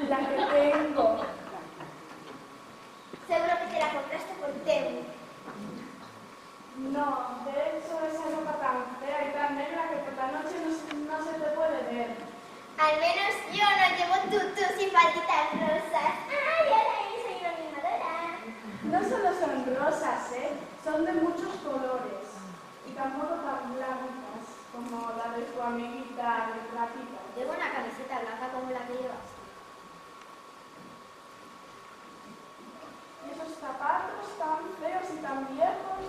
La que tengo. Seguro que te la compraste por Temu. No, de hecho esa ropa tan fea y tan negra que por la noche no se te puede ver. Al menos yo no llevo tutus y falditas rosas. ¡Ay, ahora soy una animadora! No solo son rosas, son de muchos colores. Y tampoco tan blancas como la de tu amiguita Ratita. Llevo una camiseta blanca como la que llevas. Y esos zapatos tan feos y tan viejos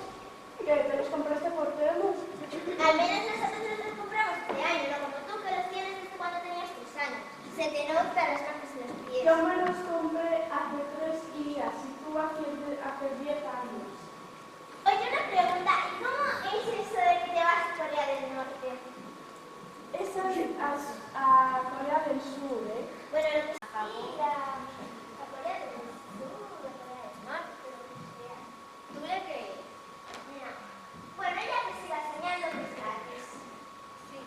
que te los compraste por Temu. Al menos nosotros los compramos este año, no como tú que los tienes desde cuando tenías 3 años. Se te nota las marcas en los pies. Yo me los compré hace 3 días y tú hace 10 años. Oye, una pregunta, ¿y cómo es eso de que te vas a Corea del Norte? Esa es a Corea del Sur, Bueno, lo que sí, a Corea del Sur, a Corea del Norte, lo que sea. ¿Tuve que ir? Mira, bueno, ya que sigas soñando, pues gratis. Sí.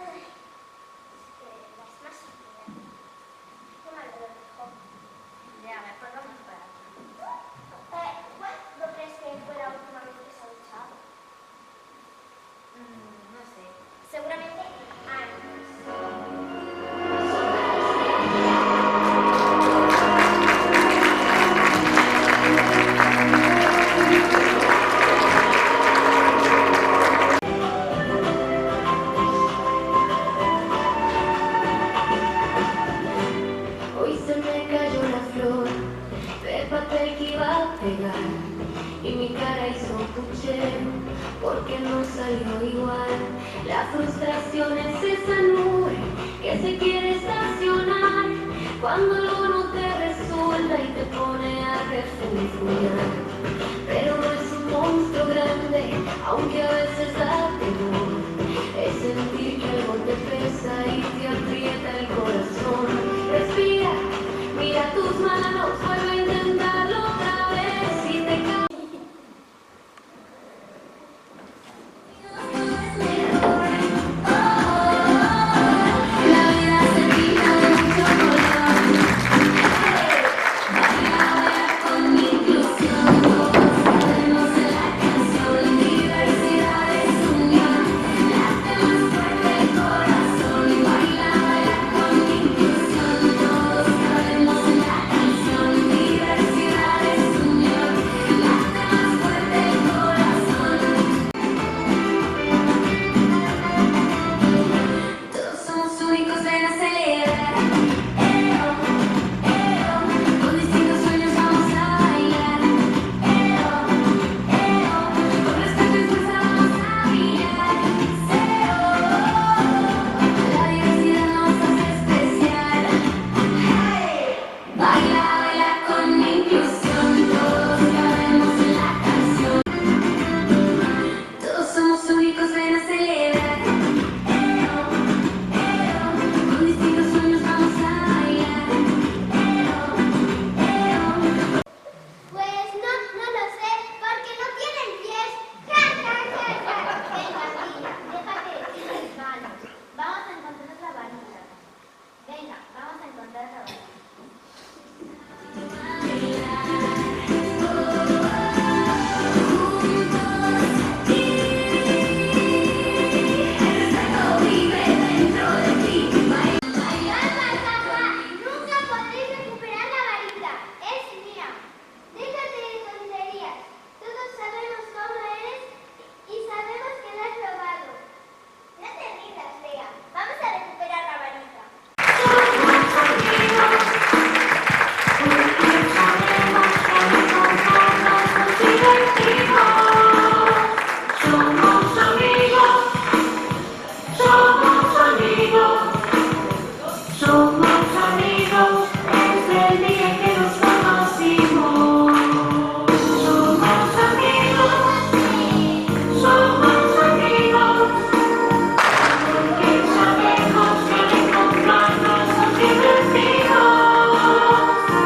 Ay, es que las más seguras. Qué mal lo dejo. Ya, mejor vamos para acá. ¿Cuándo crees que fue la última vez que se ha duchado? No sé. Seguramente antes. Hoy se me cayó la flor del papel que iba a pegar y mi cara hizo un puchero porque no salió igual. La frustración es esa nube que se quiere estacionar cuando algo no te resulta y te pone a refunfuñar. Pero no es un monstruo grande, aunque a veces da